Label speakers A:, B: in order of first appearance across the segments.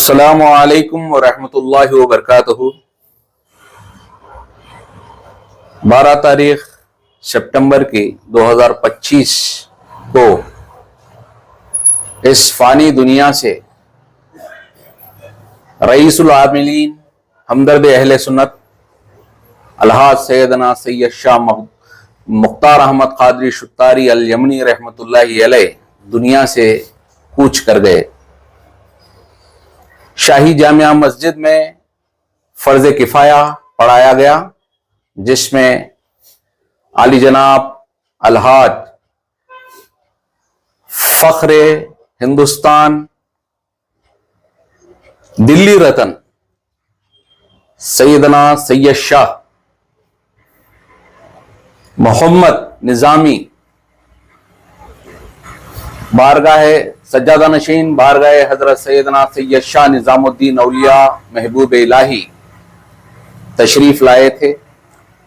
A: السلام علیکم ورحمۃ اللہ وبرکاتہ۔ 12 تاریخ سپٹمبر کی 2025 کو اس فانی دنیا سے رئیس العاملین ہمدرد اہل سنت الحاج سیدنا سید شاہ مختار احمد قادری شتاری الیمنی رحمۃ اللہ علیہ دنیا سے کوچ کر گئے۔ شاہی جامعہ مسجد میں فرض کفایہ پڑھایا گیا، جس میں عالی جناب الحاج فخر ہندوستان دلی رتن سیدنا سید شاہ محمد نظامی بارگاہ سجادہ نشین بارگاہ حضرت سیدنا سید شاہ نظام الدین اولیاء محبوب الہی تشریف لائے تھے۔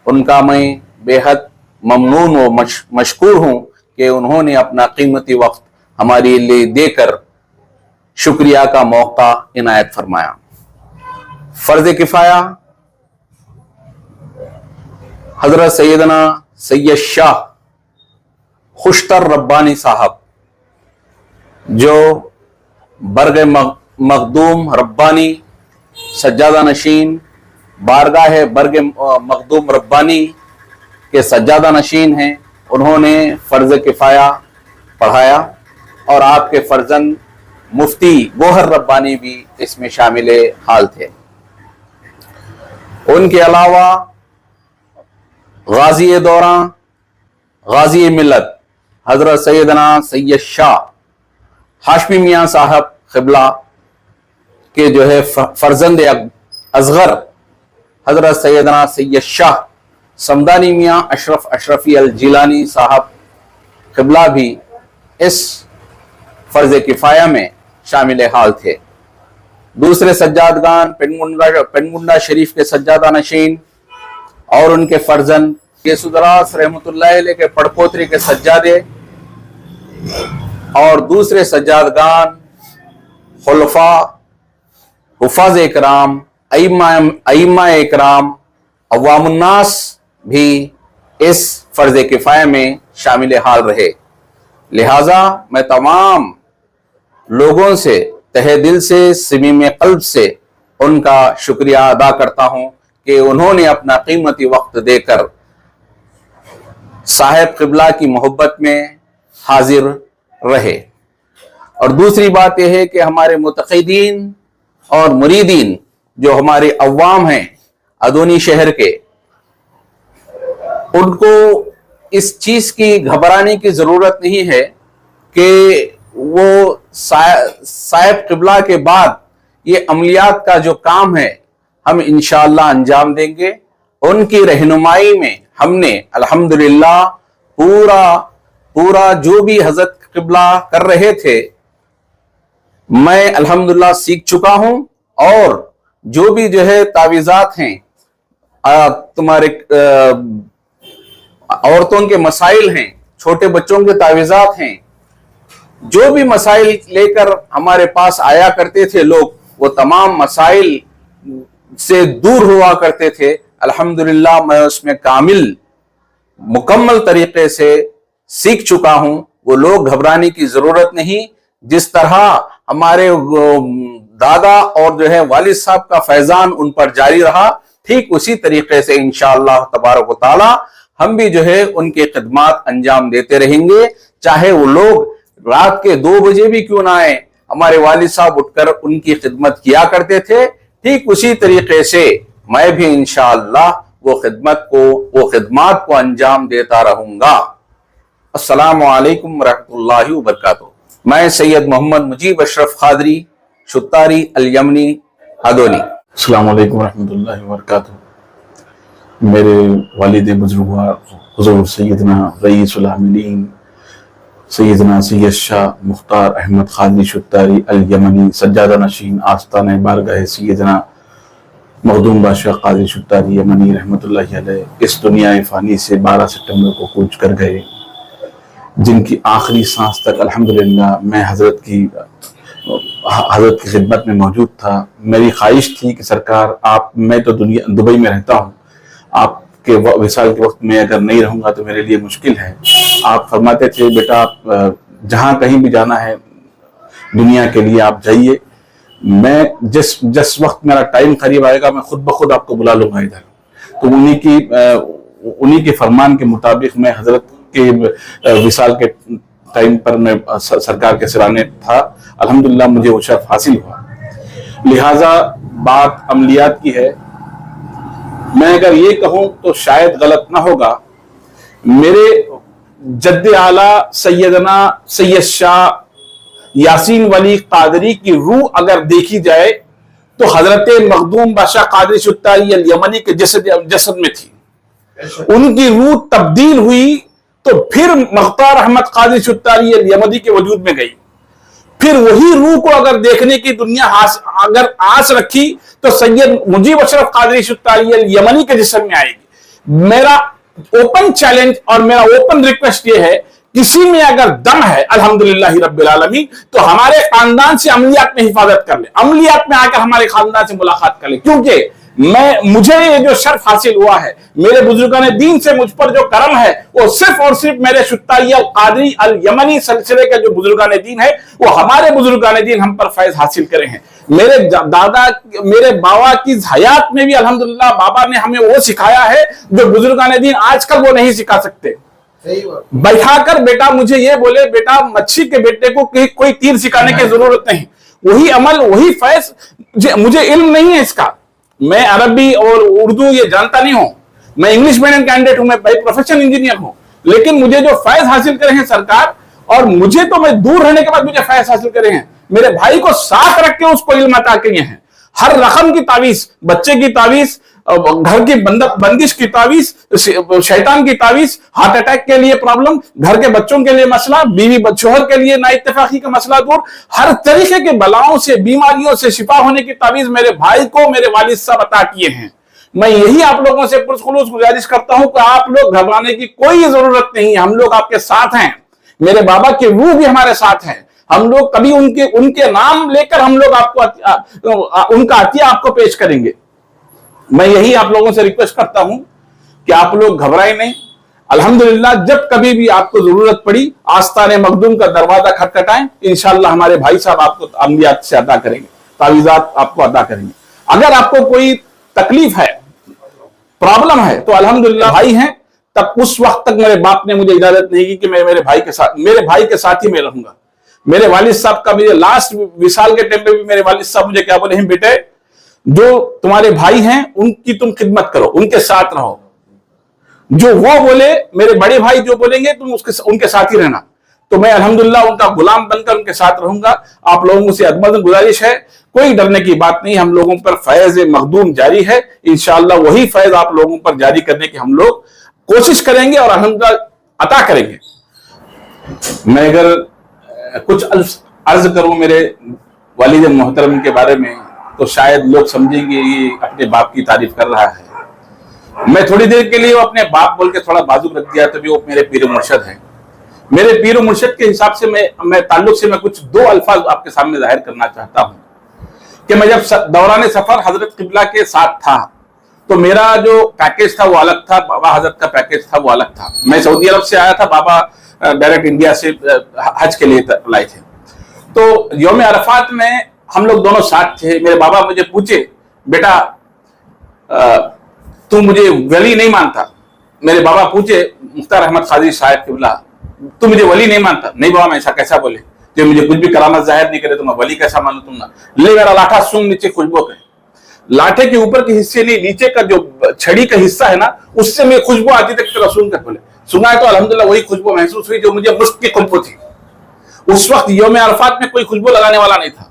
A: ان کا میں بے حد ممنون و مشکور ہوں کہ انہوں نے اپنا قیمتی وقت ہمارے لیے دے کر شکریہ کا موقع عنایت فرمایا۔ فرض کفایہ حضرت سیدنا سید شاہ خوشتر ربانی صاحب، جو برگ مخدوم ربانی سجادہ نشین بارگاہ برگ مخدوم ربانی کے سجادہ نشین ہیں، انہوں نے فرض کفایہ پڑھایا اور آپ کے فرزند مفتی گوہر ربانی بھی اس میں شامل حال تھے۔ ان کے علاوہ غازی دوراں غازی ملت حضرت سیدنا سید شاہ ہاشمی میاں صاحب قبلہ کے جو ہے فرزند اصغر حضرت سیدنا سید شاہ سمدانی میاں اشرفی الجیلانی صاحب قبلہ بھی اس فرض کفایہ میں شامل حال تھے۔ دوسرے سجادگان پنگنڈا شریف کے سجادہ نشین اور ان کے فرزند کیسودراس رحمۃ اللہ علیہ کے پڑپوتری کے سجادے اور دوسرے سجادگان خلفاء حفاظ اکرام ائمہ اکرام عوام الناس بھی اس فرض کفایہ میں شامل حال رہے۔ لہذا میں تمام لوگوں سے تہہ دل سے صمیم قلب سے ان کا شکریہ ادا کرتا ہوں کہ انہوں نے اپنا قیمتی وقت دے کر صاحب قبلہ کی محبت میں حاضر رہے۔ اور دوسری بات یہ ہے کہ ہمارے متقدین اور مریدین جو ہمارے عوام ہیں ادونی شہر کے، ان کو اس چیز کی گھبرانے کی ضرورت نہیں ہے کہ وہ صاحب قبلہ کے بعد یہ عملیات کا جو کام ہے ہم انشاءاللہ انجام دیں گے۔ ان کی رہنمائی میں ہم نے الحمدللہ پورا جو بھی حضرت قبلہ کر رہے تھے میں الحمدللہ سیکھ چکا ہوں، اور جو بھی جو ہے تعویذات ہیں، تمہارے عورتوں کے مسائل ہیں، چھوٹے بچوں کے تعویذات ہیں، جو بھی مسائل لے کر ہمارے پاس آیا کرتے تھے لوگ، وہ تمام مسائل سے دور ہوا کرتے تھے۔ الحمدللہ میں اس میں مکمل طریقے سے سیکھ چکا ہوں۔ وہ لوگ گھبرانے کی ضرورت نہیں۔ جس طرح ہمارے دادا اور جو ہے والد صاحب کا فیضان ان پر جاری رہا، ٹھیک اسی طریقے سے انشاءاللہ تبارک و تعالی ہم بھی جو ہے ان کی خدمات انجام دیتے رہیں گے، چاہے وہ لوگ رات کے 2 بجے بھی کیوں نہ آئیں۔ ہمارے والد صاحب اٹھ کر ان کی خدمت کیا کرتے تھے، ٹھیک اسی طریقے سے میں بھی انشاءاللہ وہ خدمات کو انجام دیتا رہوں گا۔ السلام علیکم ورحمۃ اللہ وبرکاتہ۔ میں سید محمد مجیب اشرف قادری شتاری الیمنی ادونی۔
B: السلام علیکم ورحمۃ اللہ وبرکاتہ۔ میرے والد بزرگوار حضور سیدنا رئیس العاملین سیدنا سید شاہ مختار احمد قادری شتاری الیمنی سجادہ نشین آستانہ بارگاہ سیدنا مخدوم بادشاہ قادری شتاری یمنی رحمۃ اللہ علیہ اس دنیا فانی سے 12 ستمبر کو کوچ کر گئے، جن کی آخری سانس تک الحمدللہ میں حضرت کی حضرت کی خدمت میں موجود تھا. میری خواہش تھی کہ سرکار میں تو دبئی میں رہتا ہوں, آپ کے وصال کے وقت میں اگر نہیں رہوں گا تو میرے لیے مشکل ہے. آپ فرماتے تھے بیٹا آپ جہاں کہیں بھی جانا ہے دنیا کے لیے آپ جائیے, میں جس وقت میرا ٹائم قریب آئے گا میں خود بخود آپ کو بلا لوں گا ادھر. تو انہی کے فرمان کے مطابق میں حضرت کے وصال کے ٹائم پر میں سرکار کے سرانے تھا. الحمدللہ مجھے وہ شرف حاصل ہوا. لہٰذا بات عملیات کی ہے. میں اگر یہ کہوں تو شاید غلط نہ ہوگا, میرے جد اعلیٰ سیدنا سید شاہ یاسین ولی قادری کی روح اگر دیکھی جائے تو حضرت مخدوم بادشاہ قادری شتاری الیمنی کے جسد میں تھی. ان کی روح تبدیل ہوئی تو پھر مختار احمد قادری شتاری الیمنی کے وجود میں گئی. پھر وہی روح کو اگر دیکھنے کی دنیا اگر آس رکھی تو سید مجیب اشرف قادری شتاری الیمنی کے جسم میں آئے گی. میرا اوپن چیلنج اور میرا اوپن ریکویسٹ یہ ہے, کسی میں اگر دم ہے الحمدللہ رب العالمین تو ہمارے خاندان سے عملیات میں حفاظت کر لے, عملیات میں آ کر ہمارے خاندان سے ملاقات کر لے. کیونکہ مجھے یہ جو شرف حاصل ہوا ہے, میرے بزرگان دین سے مجھ پر جو کرم ہے وہ صرف اور صرف میرے شتاری القادری الیمنی سلسلے کے جو بزرگان دین ہے وہ ہمارے بزرگان دین ہم پر فیض حاصل کرے ہیں. میرے دادا میرے بابا کی حیات میں بھی الحمدللہ بابا نے ہمیں وہ سکھایا ہے جو بزرگان دین آج کل وہ نہیں سکھا سکتے. بیٹھا کر بیٹا مجھے یہ بولے بیٹا مچھی کے بیٹے کو کوئی تیر سکھانے کی ضرورت نہیں, وہی عمل وہی فیض. مجھے علم نہیں ہے اس کا, میں عربی اور اردو یہ جانتا نہیں ہوں, میں انگلش میڈیم کینڈیڈیٹ ہوں, میں پروفیشنل انجینئر ہوں, لیکن مجھے جو فیض حاصل کرے ہیں سرکار, اور مجھے تو میں دور رہنے کے بعد مجھے فیض حاصل کرے ہیں, میرے بھائی کو ساتھ رکھ کے اس کو علم عطا کیے ہیں. ہر رقم کی تعویذ, بچے کی تعویذ, گھر کی بندش کی تعویذ, شیطان کی تعویذ, ہارٹ اٹیک کے لیے پرابلم, گھر کے بچوں کے لیے مسئلہ, بیوی شوہر کے لیے نا اتفاقی کا مسئلہ دور, ہر طریقے کے بلاؤں سے بیماریوں سے شفا ہونے کی تعویذ میرے بھائی کو میرے والد صاحب عطا کیے ہیں. میں یہی آپ لوگوں سے پرخلوص گزارش کرتا ہوں کہ آپ لوگ گھبرانے کی کوئی ضرورت نہیں ہے, ہم لوگ آپ کے ساتھ ہیں. میرے بابا کی روح بھی ہمارے ساتھ ہے, ہم لوگ کبھی ان کے نام لے کر ہم لوگ آپ کو ان کا عطیہ آپ کو پیش کریں گے. میں یہی آپ لوگوں سے ریکویسٹ کرتا ہوں کہ آپ لوگ گھبرائیں نہیں. الحمدللہ جب کبھی بھی آپ کو ضرورت پڑی آستان مخدوم کا دروازہ کھٹکھٹائیں, انشاءاللہ ہمارے بھائی صاحب آپ کو عملیات سے عطا کریں گے, تعویذات آپ کو عطا کریں گے. اگر آپ کو کوئی تکلیف ہے, پرابلم ہے, تو الحمدللہ بھائی ہیں, تب اس وقت تک میرے باپ نے مجھے اجازت نہیں کی کہ میں میرے بھائی کے ساتھ ہی میں رہوں گا. میرے والد صاحب کا بھی لاسٹ وصال کے ٹائم پہ بھی میرے والد صاحب مجھے کیا بولے ہیں, بیٹے جو تمہارے بھائی ہیں ان کی تم خدمت کرو, ان کے ساتھ رہو, جو وہ بولے میرے بڑے بھائی جو بولیں گے تم ان کے ساتھ ہی رہنا. تو میں الحمدللہ ان کا غلام بن کر ان کے ساتھ رہوں گا. آپ لوگوں سے ادب گزارش ہے, کوئی ڈرنے کی بات نہیں, ہم لوگوں پر فیض مخدوم جاری ہے, انشاءاللہ وہی فیض آپ لوگوں پر جاری کرنے کی ہم لوگ کوشش کریں گے اور الحمدللہ عطا کریں گے. میں اگر کچھ عرض کروں میرے والد محترم کے بارے میں تو شاید لوگ سمجھیں گے یہ اپنے باپ کی تعریف کر رہا ہے. میں تھوڑی دیر کے لیے وہ اپنے باپ بول کے تھوڑا بازو رکھ دیا, تبھی وہ میرے پیر و مرشد ہیں. میرے پیر و مرشد کے حساب سے میں تعلق سے میں کچھ دو الفاظ آپ کے سامنے ظاہر کرنا چاہتا ہوں کہ میں جب دوران سفر حضرت قبلہ کے ساتھ تھا تو میرا جو پیکیج تھا وہ الگ تھا, بابا حضرت کا پیکیج تھا وہ الگ تھا. میں سعودی عرب سے آیا تھا, بابا ڈائریکٹ انڈیا سے حج کے لیے لائے تھے. تو یوم عرفات میں ہم لوگ دونوں ساتھ تھے. میرے بابا مجھے پوچھے, بیٹا تو مجھے ولی نہیں مانتا. میرے بابا پوچھے مختار احمد قادری صاحب قبلہ, تو مجھے ولی نہیں مانتا. نہیں بابا میں ایسا کیسا بولے, جو مجھے کچھ بھی کرامت ظاہر نہیں کرے تو میں ولی کیسا مانوں تم نہ. لے میرا لاٹھا سونگ نیچے خوشبو کے, لاٹھے کے اوپر کے حصے نہیں, نیچے کا جو چھڑی کا حصہ ہے نا اس سے میں خوشبو آتی تک رسول کا بولے سنا ہے. تو الحمدللہ وہی خوشبو محسوس ہوئی جو مجھے مشک کی خوشبو تھی. اس وقت یوم عرفات میں کوئی خوشبو لگانے والا نہیں تھا.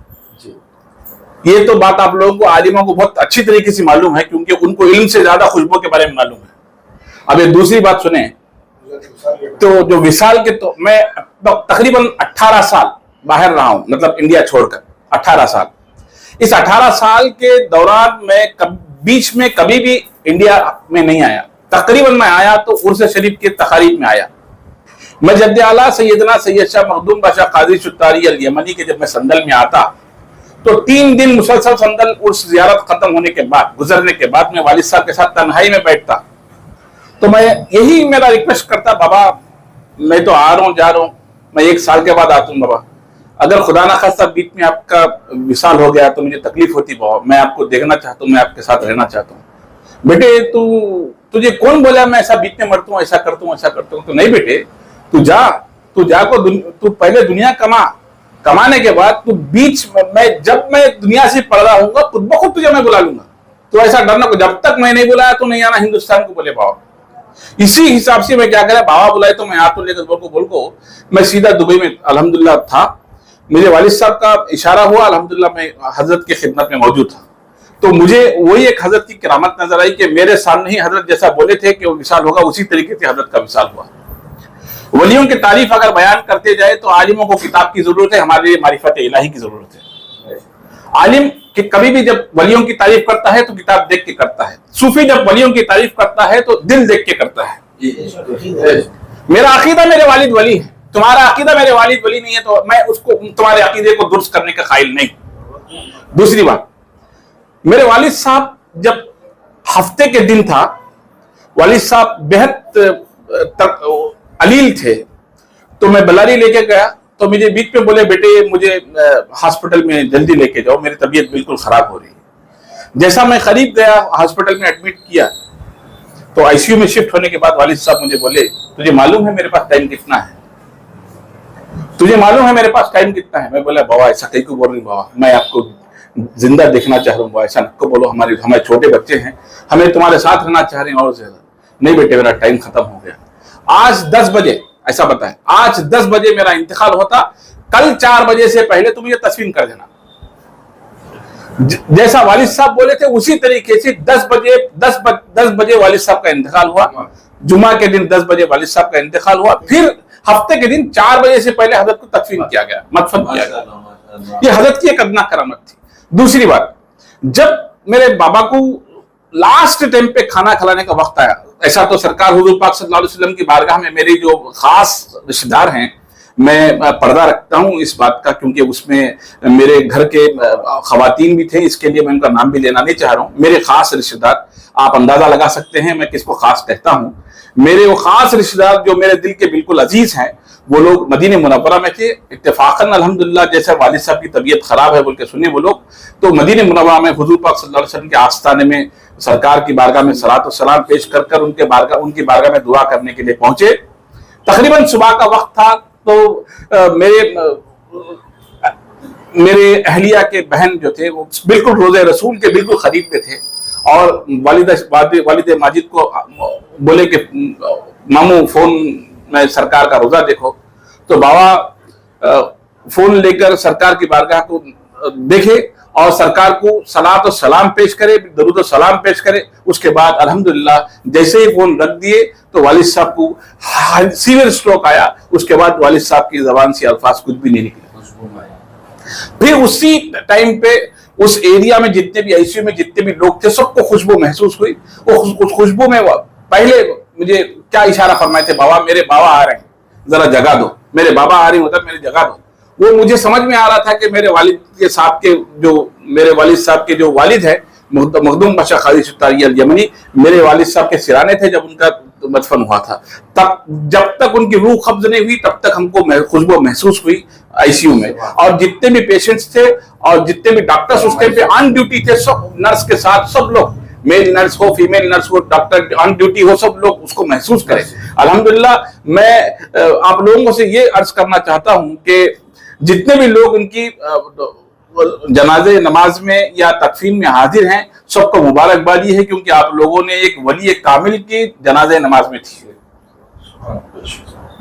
B: یہ تو بات آپ لوگوں کو عالموں کو بہت اچھی طریقے سے معلوم ہے, کیونکہ ان کو علم سے زیادہ خوشبو کے بارے میں معلوم ہے. اب یہ دوسری بات سنیں, تو جو وصال کے تو میں تقریباً 18 سال باہر رہا ہوں, مطلب انڈیا چھوڑ کر 18 سال. اس 18 سال کے دوران میں بیچ میں کبھی بھی انڈیا میں نہیں آیا. تقریباً میں آیا تو عرس شریف کے تقاریب میں آیا.
A: میں جد اعلیٰ سیدنا سید شاہ مخدوم بادشاہ قادری شتاری الیمنی کے جب میں سندل میں آتا تو 3 دن مسلسل سندل اس زیارت ختم ہونے کے بعد گزرنے کے بعد میں والد صاحب کے ساتھ تنہائی میں بیٹھتا تو میں یہی میرا ریکویسٹ کرتا، بابا میں تو آ رہا ہوں جا رہا ہوں، میں 1 سال کے بعد آتا ہوں، بابا اگر خدا نہ خواستہ بیچ میں آپ کا وصال ہو گیا تو مجھے تکلیف ہوتی بہت، میں آپ کو دیکھنا چاہتا ہوں، میں آپ کے ساتھ رہنا چاہتا ہوں۔ بیٹے تجھے کون بولا میں ایسا بیچ میں مرتا ہوں، ایسا کرتا ہوں ایسا کرتا ہوں؟ تو نہیں بیٹے، تو جا تو پہلے دنیا کمانے کے بعد تو بیچ میں جب میں دنیا سے پڑھ رہا ہوں گا خود بخود تجھے میں بلا لوں گا، تو ایسا ڈرنا کو جب تک میں نہیں بلایا تو نہیں آنا ہندوستان کو، بولے بابا۔ اسی حساب سے میں کیا کرا، بابا بلائے تو میں آتا ہوں، لے کر بول کو میں سیدھا دبئی میں الحمدللہ تھا، مجھے والد صاحب کا اشارہ ہوا، الحمدللہ میں حضرت کی خدمت میں موجود تھا، تو مجھے وہی ایک حضرت کی کرامت نظر آئی کہ میرے سامنے ہی حضرت جیسا بولے تھے کہ وہ وصال ہوگا اسی طریقے سے حضرت کا وصال ہوا۔ ولیوں کی تعریف اگر بیان کرتے جائے تو عالموں کو کتاب کی ضرورت ہے، ہمارے لیے معرفت الہی کی ضرورت ہے۔ عالم کہ کبھی بھی جب ولیوں کی تعریف کرتا ہے تو کتاب دیکھ کے کرتا ہے، صوفی جب ولیوں کی تعریف کرتا ہے تو دل دیکھ کے کرتا ہے۔ میرا عقیدہ میرے والد ولی ہے، تمہارا عقیدہ میرے والد ولی نہیں ہے تو میں اس کو تمہارے عقیدے کو درست کرنے کا قائل نہیں۔ دوسری بات، میرے والد صاحب جب ہفتے کے دن تھا، والد صاحب بہت علیل تھے، تو میں بلاری لے کے گیا تو مجھے بیچ میں بولے بیٹے مجھے ہاسپٹل میں جلدی لے کے جاؤ، میری طبیعت بالکل خراب ہو رہی ہے۔ جیسا میں قریب گیا ہاسپٹل میں ایڈمٹ کیا تو آئی سی یو میں شفٹ ہونے کے بعد والد صاحب مجھے بولے تجھے معلوم ہے میرے پاس ٹائم کتنا ہے، تجھے معلوم ہے میرے پاس ٹائم کتنا ہے؟ میں بولا بابا ایسا کہیں کو بول رہی بابا، میں آپ کو زندہ دیکھنا چاہ رہا ہوں، ایسا نہ کو بولو، ہمارے چھوٹے بچے ہیں، ہمیں تمہارے ساتھ رہنا چاہ رہے ہیں اور زیادہ نہیں بیٹے میرا ٹائم ختم ہو گیا، آج 10 بجے ایسا بتائیں، آج 10 بجے میرا انتقال ہوتا، کل 4 بجے سے پہلے تم مجھے تسلیم کر دینا۔ جیسا والد صاحب بولے تھے اسی طریقے سے 10 بجے والد صاحب کا انتقال ہوا، جمعہ کے دن 10 بجے والد صاحب کا انتقال ہوا، پھر ہفتے کے دن 4 بجے سے پہلے حضرت کو تدفین کیا گیا، مدفن کیا گیا۔ یہ حضرت کی ایک ادنا کرامت تھی۔ دوسری بات، جب میرے بابا کو لاسٹ ٹائم پہ کھانا کھلانے کا وقت آیا، ایسا تو سرکار حضور پاک صلی اللہ علیہ وسلم کی بارگاہ میں میری جو خاص رشتہ دار ہیں، میں پردہ رکھتا ہوں اس بات کا، کیونکہ اس میں میرے گھر کے خواتین بھی تھے، اس کے لیے میں ان کا نام بھی لینا نہیں چاہ رہا ہوں۔ میرے خاص رشتہ دار، آپ اندازہ لگا سکتے ہیں میں کس کو خاص کہتا ہوں، میرے وہ خاص رشتہ دار جو میرے دل کے بالکل عزیز ہیں، وہ لوگ مدینہ منورہ میں تھے۔ اتفاقاً الحمدللہ جیسے والد صاحب کی طبیعت خراب ہے بول کے سنے وہ لوگ، تو مدینہ منورہ میں حضور پاک صلی اللہ علیہ وسلم کے آستانے میں سرکار کی بارگاہ میں صلاۃ و سلام پیش کر کر ان کی بارگاہ میں دعا کرنے کے لیے پہنچے۔ تقریباً صبح کا وقت تھا، تو میرے اہلیہ کے بہن جو تھے وہ بالکل روزہ رسول کے بالکل قریب پہ تھے، اور والد ماجد کو بولے کہ ماموں فون میں سرکار کا روزہ دیکھو، تو بابا فون لے کر سرکار کی بارگاہ کو دیکھے اور سرکار کو صلاۃ و سلام پیش کرے، درود و سلام پیش کرے۔ اس کے بعد الحمدللہ جیسے ہی فون رکھ دیے تو والد صاحب کو سیویئر اسٹروک آیا، اس کے بعد والد صاحب کی زبان سے الفاظ کچھ بھی نہیں نکلے۔ پھر اسی ٹائم پہ اس ایریا میں جتنے بھی آئی سی یو میں جتنے بھی لوگ تھے سب کو خوشبو محسوس ہوئی۔ وہ خوشبو میں پہلے مجھے کیا اشارہ فرمائے تھے، بابا میرے بابا آ رہے ہیں ذرا جگہ دو، میرے بابا آ رہے ہیں ادھر، میری جگہ دو۔ وہ مجھے سمجھ میں آ رہا تھا کہ میرے والد صاحب کے جو والد ہیں مخدوم بادشاہ قادری شتاری الیمنی، میرے والد صاحب کے سرانے تھے جب ان کا مدفن ہوا تھا، تب جب تک ان کی روح قبض نہیں ہوئی تب تک ہم کو خوشبو محسوس ہوئی آئی سی یو میں۔ اور جتنے بھی پیشنٹس تھے اور جتنے بھی ڈاکٹرز اس ٹائم پہ آن ڈیوٹی تھے، سب نرس کے ساتھ سب لوگ، میل نرس ہو فیمیل نرس ہو ڈاکٹر آن ڈیوٹی ہو، سب لوگ اس کو محسوس کریں۔ الحمدللہ میں آپ لوگوں سے یہ عرض کرنا چاہتا ہوں کہ جتنے بھی لوگ ان کی جنازے نماز میں یا تدفین میں حاضر ہیں سب کو مبارکباد ہے، کیونکہ آپ لوگوں نے ایک ولی کامل کی جنازے نماز میں تھی۔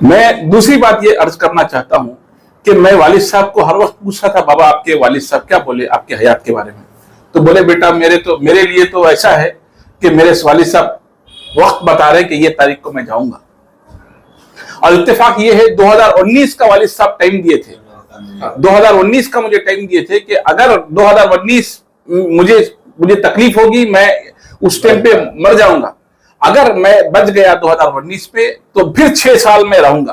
A: میں دوسری بات یہ عرض کرنا چاہتا ہوں کہ میں والد صاحب کو ہر وقت پوچھا تھا بابا آپ کے والد صاحب کیا بولے آپ کے حیات کے بارے میں، تو بولے بیٹا میرے لیے تو ایسا ہے کہ میرے والد صاحب وقت بتا رہے کہ یہ تاریخ کو میں جاؤں گا، اور اتفاق یہ ہے 2019 کا والد صاحب ٹائم دیے تھے، 2019 کا مجھے ٹائم دیے تھے کہ اگر 2019 مجھے تکلیف ہوگی میں اس ٹائم پہ مر جاؤں گا، اگر میں بچ گیا 2019 پہ تو پھر 6 سال میں رہوں گا،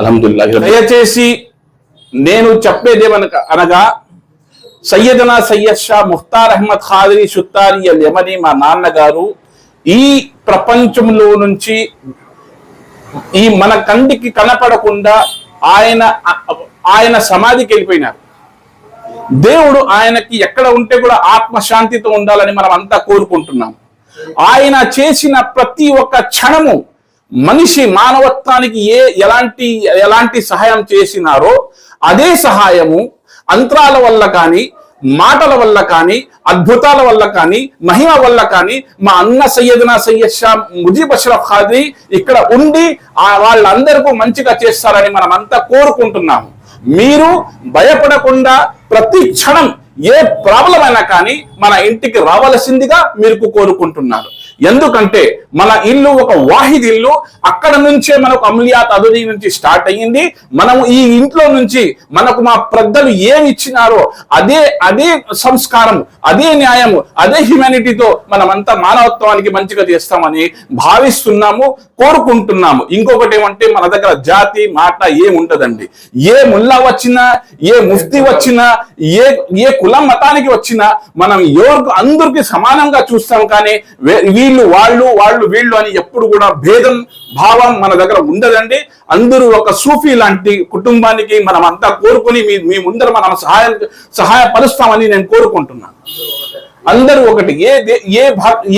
B: అల్హమ్దులిల్లాహ్। దయచేసి నేను చెప్పేదేమనగా సయ్యదనా సయ్యద్ షా ముఖ్తార్ అహ్మద్ ఖాద్రీ సుత్తారి అల్ యమనీ మా నాన్నగారు ఈ ప్రపంచంలో నుంచి ఈ మన కంటికి కనపడకుండా ఆయన సమాధికి వెళ్ళిపోయినారు. దేవుడు ఆయనకి ఎక్కడ ఉంటే కూడా ఆత్మశాంతితో ఉండాలని మనం అంతా కోరుకుంటున్నాం. ఆయన చేసిన ప్రతి ఒక్క క్షణము మనిషి మానవత్వానికి ఎలాంటి సహాయం చేసినారో అదే సహాయము అంతరాల వల్ల కానీ, మాటల వల్ల కానీ, అద్భుతాల వల్ల కానీ, మహిమ వల్ల కానీ మా అన్న సయ్యదనా సయ్యద్ షా ముజీబ్ అష్రఫ్ ఖాద్రీ ఇక్కడ ఉండి వాళ్ళందరికీ మంచిగా చేస్తారని మనం అంతా కోరుకుంటున్నాము. మీరు భయపడకుండా ప్రతి క్షణం ఏ ప్రాబ్లం అయినా కానీ మన ఇంటికి రావాల్సిందిగా మీరు కోరుకుంటున్నారు. ఎందుకంటే మన ఇల్లు ఒక వాహిద్ ఇల్లు, అక్కడ నుంచే మనకు అమలియాత్ అదునీ నుంచి స్టార్ట్ అయ్యింది. మనం ఈ ఇంట్లో నుంచి మనకు మా పెద్దలు ఏమి ఇచ్చినారో అదే సంస్కారం, అదే న్యాయము, అదే హ్యుమానిటీతో మనమంతా మానవత్వానికి మంచిగా చేస్తామని భావిస్తున్నాము, కోరుకుంటున్నాము. ఇంకొకటి ఏమంటే మన దగ్గర జాతి మాట ఏముంటదండి. ఏ ముల్లా వచ్చినా, ఏ ముఫ్తీ వచ్చినా, ఏ కులం మతానికి వచ్చినా మనం అందరికి సమానంగా చూస్తాం. కానీ వీళ్ళు వాళ్ళు వీళ్ళు అని ఎప్పుడు కూడా భేదం భావం మన దగ్గర ఉండదండి. అందరూ ఒక సూఫీ లాంటి కుటుంబానికి మనం అంతా కోరుకుని మీ ముందర మనం సహాయపరుస్తామని నేను కోరుకుంటున్నాను. అందరూ ఒకటి,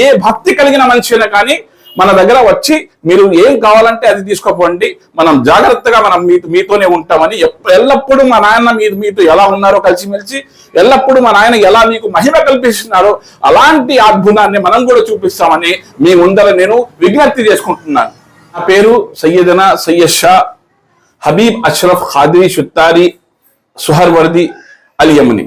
B: ఏ భక్తి కలిగిన మనిషినా కానీ మన దగ్గర వచ్చి మీరు ఏం కావాలంటే అది తీసుకోపోండి, మనం జాగ్రత్తగా మనం మీతోనే ఉంటామని ఎల్లప్పుడూ మా నాయన మీతో ఎలా ఉన్నారో కలిసిమెలిసి, ఎల్లప్పుడూ మా నాయన ఎలా మీకు మహిమ కల్పిస్తున్నారో అలాంటి అద్భుతాన్ని మనం కూడా చూపిస్తామని మీ ముందర నేను విజ్ఞప్తి చేసుకుంటున్నాను. నా పేరు సయ్యదనా సయ్యద్ షా హబీబ్ అష్రఫ్ ఖాద్రీ సుత్తారి సుహర్వర్ది అల్ యమనీ।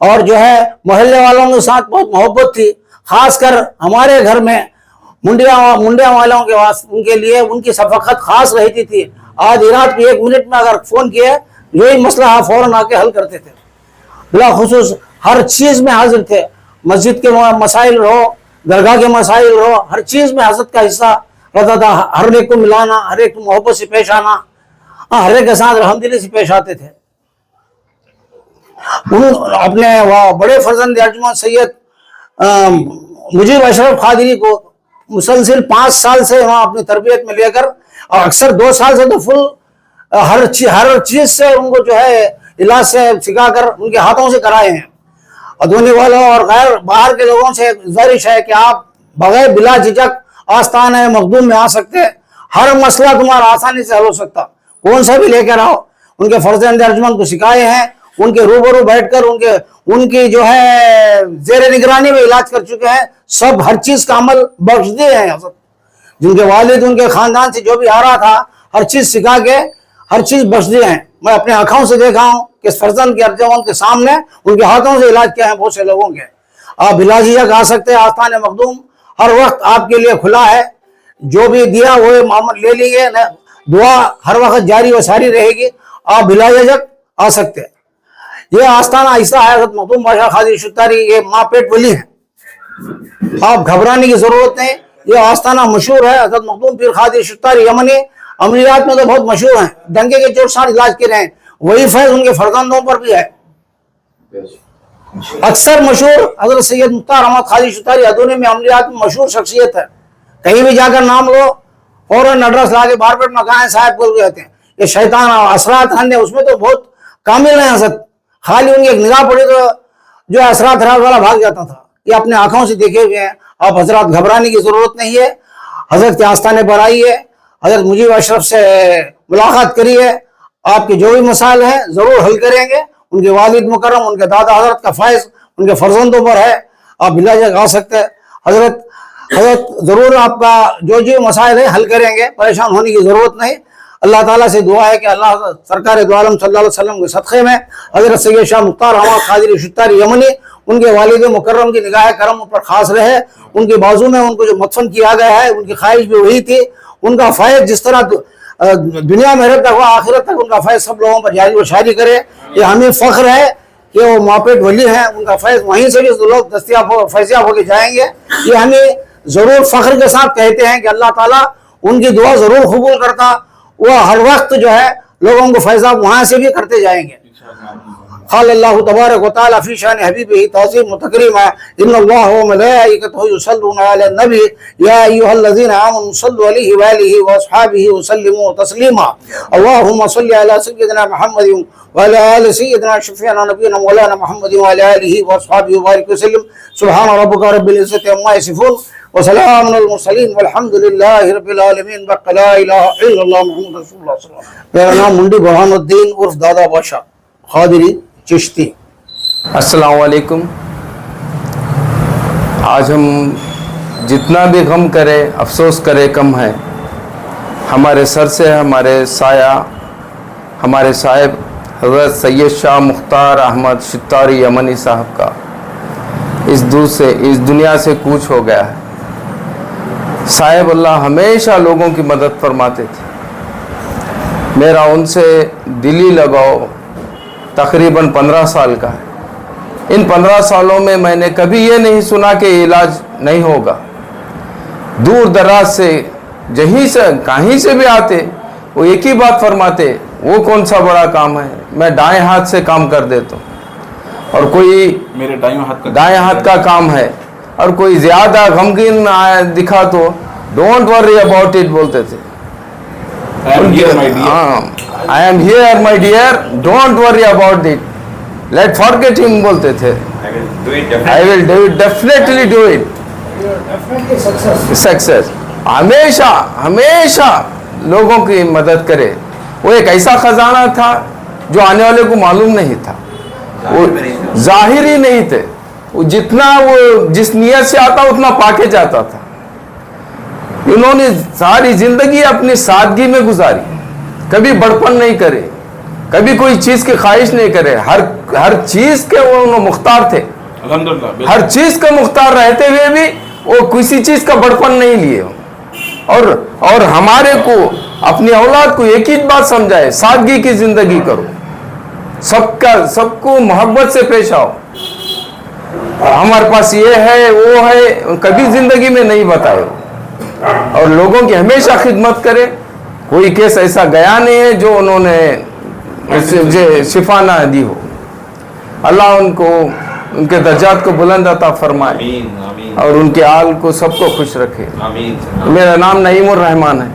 C: اور جو ہے محلے والوں کے ساتھ بہت محبت تھی. خاص کر ہمارے گھر میں منڈیا والوں کے واسطے ان کے لیے ان کی شفقت خاص رہتی تھی. آدھی رات کو 1 منٹ میں اگر فون کیے یہی مسئلہ فوراً آ کے حل کرتے تھے. بلاخصوص ہر چیز میں حاضر تھے. مسجد کے مسائل رہو, درگاہ کے مسائل رہو, ہر چیز میں حضرت کا حصہ رہتا تھا. ہر ایک کو ملانا, ہر ایک کو محبت سے پیش آنا, ہر ایک کے ساتھ رحمدلی سے پیش آتے تھے. اپنے بڑے فرزند ارجمند سید مجیب اشرف قادری کو مسلسل 5 سال سے وہاں اپنی تربیت میں لے کر, اور اکثر 2 سال سے تو فل ہر چیز سے ان کو جو ہے علاج سے سکھا کر ان کے ہاتھوں سے کرائے ہیں. ادونی والوں اور غیر باہر کے لوگوں سے گزارش ہے کہ آپ بغیر بلا جھجک آستانہ مخدوم میں آ سکتے. ہر مسئلہ تمہارا آسانی سے حل ہو سکتا, کون سا بھی لے کر آؤ. ان کے فرزند ارجمند کو سکھائے ہیں, ان کے روبرو بیٹھ کر ان کی جو ہے زیر نگرانی میں علاج کر چکے ہیں. سب ہر چیز کا عمل بخش دیے ہیں حضرت. جن کے والد ان کے خاندان سے جو بھی آ رہا تھا ہر چیز سکھا کے ہر چیز بخش دیے ہیں. میں اپنے آنکھوں سے دیکھا ہوں کہ فرزند کے ارجمند کے سامنے ان کے ہاتھوں سے علاج کیا ہے بہت سے لوگوں کے. آپ بلا جھجک آ سکتے ہیں. آستان مخدوم ہر وقت آپ کے لیے کھلا ہے. جو بھی دیا وہ محمد لے لیجیے. دعا ہر وقت جاری و ساری رہے گی. آپ بلا جھجک آ سکتے ہیں. یہ آستانہ حصہ ہے حضرت مخدوم بادشاہ قادری شتاری. یہ ماں پیٹ ولی ہیں, آپ گھبرانے کی ضرورت نہیں. یہ آستانہ مشہور ہے. حضرت مخدوم پیر قادری شتاری یمنی عملیات میں تو بہت مشہور ہیں. ڈنکے کے چوٹ ساتھ علاج کر رہے ہیں. وہی فیض ان کے فرزندوں پر بھی ہے. اکثر مشہور حضرت سید مختار احمد قادری شتاری ادونی میں عملیات میں مشہور شخصیت ہے. کہیں بھی جا کر نام لو فوراً ایڈریس لا کے بارپیٹ مکان صاحب بول کے کہتے ہیں. یہ شیطان اثرات ہیں اس میں تو بہت کامل ہیں حضرت. خالی ان کی ایک نگاہ پڑی تو جو اثرات والا بھاگ جاتا تھا. یہ اپنے آنکھوں سے دیکھے ہوئے ہیں. آپ حضرات گھبرانے کی ضرورت نہیں ہے. حضرت کے آستانے پر آئیے, حضرت مجیب اشرف سے ملاقات کریے. آپ کے جو بھی مسائل ہیں ضرور حل کریں گے. ان کے والد مکرم, ان کے دادا حضرت کا فیض ان کے فرزندوں پر ہے. آپ بلا جھجک آ سکتے ہیں. حضرت ضرور آپ کا جو مسائل ہیں حل کریں گے. پریشان ہونے کی ضرورت نہیں. اللہ تعالیٰ سے دعا ہے کہ اللہ سرکار دو عالم صلی اللہ علیہ وسلم کے صدقے میں حضرت سید شاہ مختار احمد قادری شتاری یمنی ان کے والد مکرم کی نگاہ کرم پر خاص رہے. ان کے بازو میں ان کو جو مدفن کیا گیا ہے ان کی خواہش بھی وہی تھی. ان کا فیض جس طرح دنیا میں رہتا ہوا آخرت تک ان کا فیض سب لوگوں پر جاری و شاری کرے. یہ ہمیں فخر ہے کہ وہ ماپیٹ ولی ہیں. ان کا فیض وہیں سے بھی لوگ فیضیاب ہو کے جائیں گے. یہ ہمیں ضرور فخر کے ساتھ کہتے ہیں کہ اللہ تعالیٰ ان کی دعا ضرور قبول کرتا. وہ ہر وقت جو ہے لوگوں کو فیضاب وہاں سے بھی کرتے جائیں گے. قال اللہ تبارک و تعالی فی شان حبیبہ تعظیم و تکریما ان اللہ و ملائکتہ یصلون علی النبی یا ایھا الذین آمنوا صلوا علیہ وآلہ واصحابہ وسلموا تسلیما. اللهم صل علی سیدنا محمد وعلی آل سیدنا شفیعنا نبینا مولانا محمد وعلی آلہ واصحابہ وبارک وسلم. سبحان ربک رب العزۃ عما یصفون وسلام علی المرسلین والحمد للہ رب العالمین. بق لا الہ الا اللہ محمد رسول اللہ صلی اللہ علیہ وسلم. میرا نام منڈی برہان الدین عرف دادا بادشاہ قادری چشتی.
A: السلام علیکم. آج ہم جتنا بھی غم کرے افسوس کرے کم ہے. ہمارے سر سے ہمارے سایہ ہمارے صاحب حضرت سید شاہ مختار احمد شتاری یمنی صاحب کا اس دنیا سے کوچ ہو گیا ہے. صاحب اللہ ہمیشہ لوگوں کی مدد فرماتے تھے. میرا ان سے دلی لگاؤ تقریباً 15 سال کا ہے. ان 15 سالوں میں میں نے کبھی یہ نہیں سنا کہ علاج نہیں ہوگا. دور دراز سے جہیں سے کہیں سے بھی آتے وہ ایک ہی بات فرماتے, وہ کون سا بڑا کام ہے, میں دائیں ہاتھ سے کام کر دیتا ہوں. اور کوئی
B: میرے
A: دائیں ہاتھ کا کام ہے اور کوئی زیادہ غمگین دکھا تو ڈونٹ ورری اباؤٹ اٹ بولتے تھے. I am here my dear, don't worry about it, let forget him بولتے تھے. I will do it, definitely do it. Success. ہمیشہ لوگوں کی مدد کرے. وہ ایک ایسا خزانہ تھا جو آنے والے کو معلوم نہیں تھا, وہ ظاہر ہی نہیں تھے. وہ جتنا وہ جس نیت سے آتا اتنا پا کے جاتا تھا. انہوں نے ساری زندگی اپنی سادگی میں گزاری, کبھی بڑپن نہیں کرے, کبھی کوئی چیز کی خواہش نہیں کرے, ہر چیز کے وہ مختار تھے,
B: الحمدللہ.
A: ہر چیز کا مختار رہتے ہوئے بھی وہ کسی چیز کا بڑپن نہیں لیے. اور ہمارے کو اپنی اولاد کو ایک ہی بات سمجھائے, سادگی کی زندگی کرو, سب کو محبت سے پیش آؤ. ہمارے پاس یہ ہے وہ ہے کبھی زندگی میں نہیں بتائے, اور لوگوں کی ہمیشہ خدمت کرے. کوئی کیس ایسا گیا نہیں ہے جو انہوں نے شفا نہ دی ہو. اللہ ان کے درجات کو بلند عطا فرمائے
D: آمین آمین
A: اور ان کے حال کو سب کو خوش رکھے.
D: آمین.
A: میرا نام نعیم الرحمان ہے.